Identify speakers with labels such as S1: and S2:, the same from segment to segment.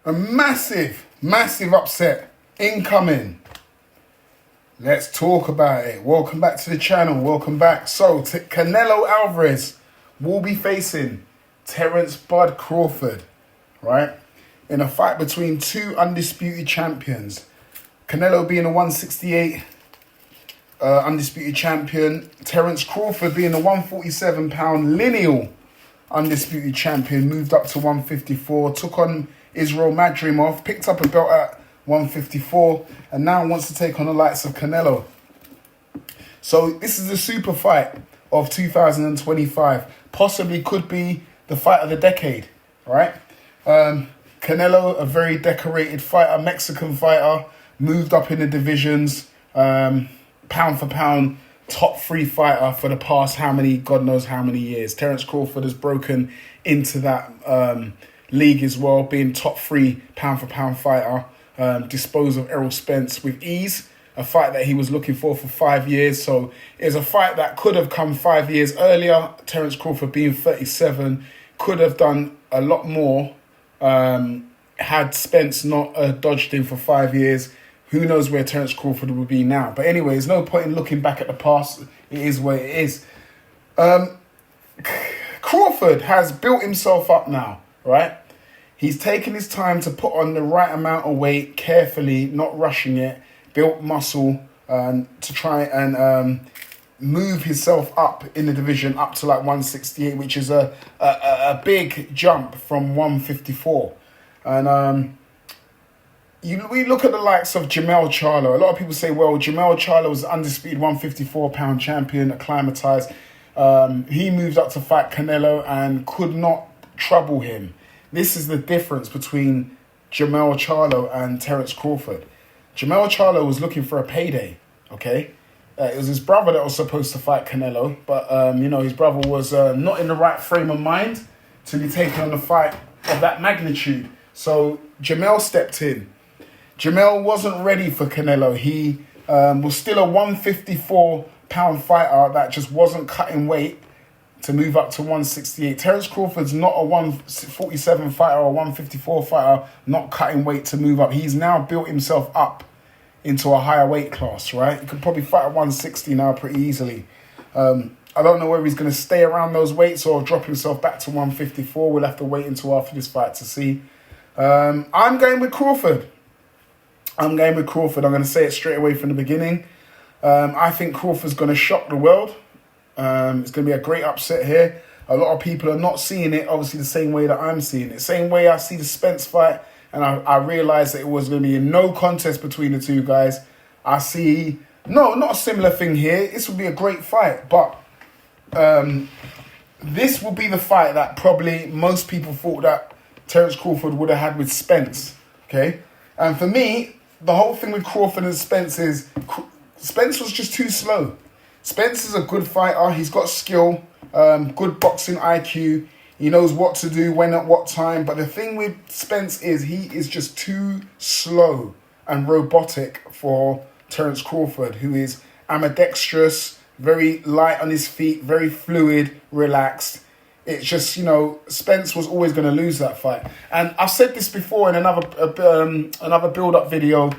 S1: A massive, massive upset incoming. Let's talk about it. Welcome back to the channel. Welcome back. So, Canelo Alvarez will be facing Terance Bud Crawford, right? In a fight between two undisputed champions. Canelo being a 168 undisputed champion. Terence Crawford being a 147-pound lineal undisputed champion. Moved up to 154. Took on Israel Madrimov. Picked up a belt at 154. And now wants to take on the likes of Canelo. So this is the super fight of 2025. Possibly could be the fight of the decade, right? Canelo, a very decorated fighter, Mexican fighter. Moved up in the divisions. Pound for pound, top 3 fighter for the past how many, God knows how many years. Terence Crawford has broken into that league as well, being top 3 pound for pound fighter. Disposed of Errol Spence with ease, a fight that he was looking for 5 years. So it's a fight that could have come 5 years earlier. Terence Crawford being 37 could have done a lot more had Spence not dodged him for 5 years. Who knows where Terence Crawford would be now. But anyway, there's no point in looking back at the past. It is what it is. Crawford has built himself up now, right? He's taken his time to put on the right amount of weight carefully, not rushing it. Built muscle to try and move himself up in the division up to like 168, which is a big jump from 154. And we look at the likes of Jermell Charlo. A lot of people say, well, Jermell Charlo was undisputed 154-pound champion, acclimatized. He moved up to fight Canelo and could not trouble him. This is the difference between Jermell Charlo and Terence Crawford. Jermell Charlo was looking for a payday, okay? It was his brother that was supposed to fight Canelo, but, his brother was not in the right frame of mind to be taking on a fight of that magnitude. So Jermell stepped in. Jermell wasn't ready for Canelo. He was still a 154-pound fighter that just wasn't cutting weight to move up to 168. Terence Crawford's not a 147 fighter or 154 fighter, not cutting weight to move up. He's now built himself up into a higher weight class, right? He could probably fight at 160 now pretty easily. I don't know whether he's going to stay around those weights or drop himself back to 154. We'll have to wait until after this fight to see. I'm going with Crawford. I'm going to say it straight away from the beginning. I think Crawford's going to shock the world. It's going to be a great upset here. A lot of people are not seeing it, obviously, the same way that I'm seeing it. Same way I see the Spence fight, and I realised that it was going to be a no contest between the two guys. I see, no, not a similar thing here. This will be a great fight, but this will be the fight that probably most people thought that Terence Crawford would have had with Spence, okay? And for me, the whole thing with Crawford and Spence is Spence was just too slow. Spence is a good fighter. He's got skill, good boxing IQ. He knows what to do, when, at what time. But the thing with Spence is he is just too slow and robotic for Terence Crawford, who is ambidextrous, very light on his feet, very fluid, relaxed. It's just, Spence was always going to lose that fight. And I've said this before in another build-up video.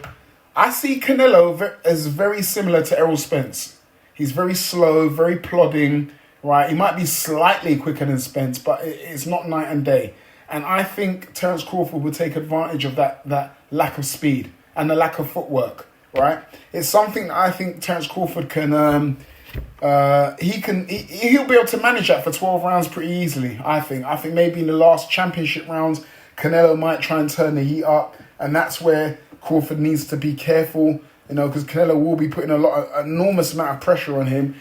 S1: I see Canelo as very similar to Errol Spence. He's very slow, very plodding, right? He might be slightly quicker than Spence, but it's not night and day. And I think Terence Crawford will take advantage of that lack of speed and the lack of footwork, right? It's something that I think Terence Crawford can... he'll be able to manage that for 12 rounds pretty easily, I think. I think maybe in the last championship rounds, Canelo might try and turn the heat up, and that's where Crawford needs to be careful, because Canelo will be putting enormous amount of pressure on him.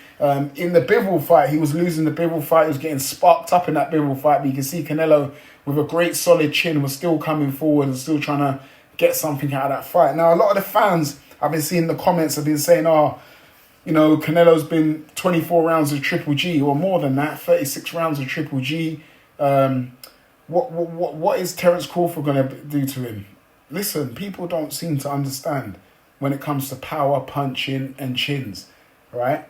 S1: In the Bivol fight, he was losing the Bivol fight. He was getting sparked up in that Bivol fight, but you can see Canelo with a great solid chin was still coming forward and still trying to get something out of that fight. Now, a lot of the fans I've been seeing in the comments have been saying, Canelo's been 24 rounds of Triple G, or more than that, 36 rounds of Triple G. What is Terence Crawford going to do to him? Listen, people don't seem to understand when it comes to power, punching, and chins, right?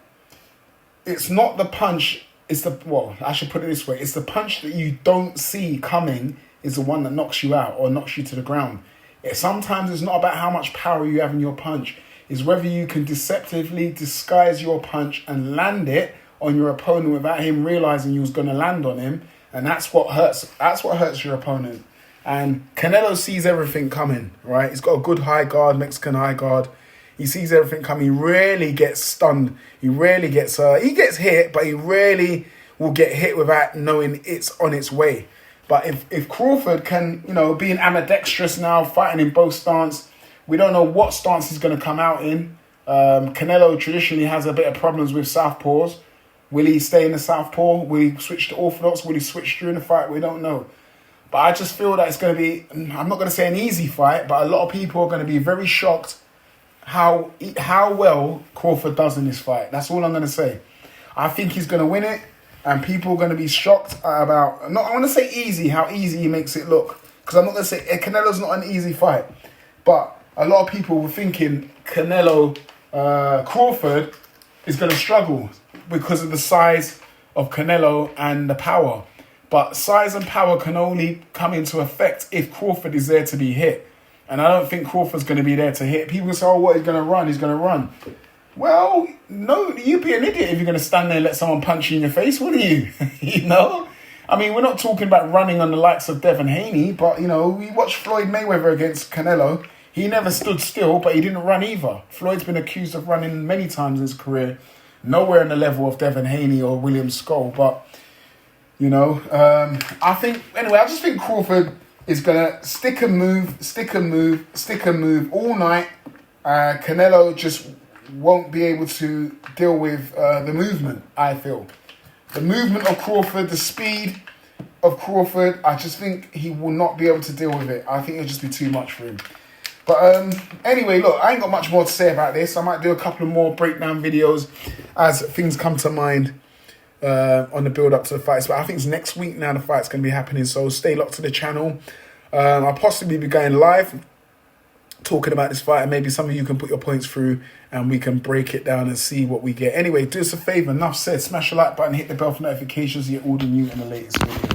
S1: It's not the punch, I should put it this way. It's the punch that you don't see coming is the one that knocks you out or knocks you to the ground. Sometimes it's not about how much power you have in your punch. It's whether you can deceptively disguise your punch and land it on your opponent without him realizing you was going to land on him. And that's what hurts. That's what hurts your opponent. And Canelo sees everything coming, right? He's got a good high guard, Mexican high guard. He sees everything coming. He rarely gets stunned. He rarely gets... he gets hit, but he rarely will get hit without knowing it's on its way. But if Crawford can, being ambidextrous now, fighting in both stance, we don't know what stance he's going to come out in. Canelo traditionally has a bit of problems with southpaws. Will he stay in the southpaw? Will he switch to orthodox? Will he switch during the fight? We don't know. But I just feel that it's going to be, I'm not going to say an easy fight, but a lot of people are going to be very shocked how well Crawford does in this fight. That's all I'm going to say. I think he's going to win it, and people are going to be shocked about, I want to say easy, how easy he makes it look. Because I'm not going to say, Canelo's not an easy fight. But a lot of people were thinking Crawford is going to struggle because of the size of Canelo and the power. But size and power can only come into effect if Crawford is there to be hit. And I don't think Crawford's going to be there to hit. People say, oh, what, he's going to run, he's going to run. Well, no, you'd be an idiot if you're going to stand there and let someone punch you in your face, wouldn't you? I mean, we're not talking about running on the likes of Devin Haney, but, we watched Floyd Mayweather against Canelo. He never stood still, but he didn't run either. Floyd's been accused of running many times in his career. Nowhere in the level of Devin Haney or William Skull, but... I just think Crawford is going to stick and move all night. Canelo just won't be able to deal with the movement, I feel. The movement of Crawford, the speed of Crawford, I just think he will not be able to deal with it. I think it'll just be too much for him. But anyway, look, I ain't got much more to say about this. I might do a couple of more breakdown videos as things come to mind. On the build up to the fights, but I think it's next week now the fight's going to be happening, so stay locked to the channel. I'll possibly be going live talking about this fight, and maybe some of you can put your points through and we can break it down and see what we get. Anyway, do us a favour, enough said, smash the like button, hit the bell for notifications so you're all the new and the latest video.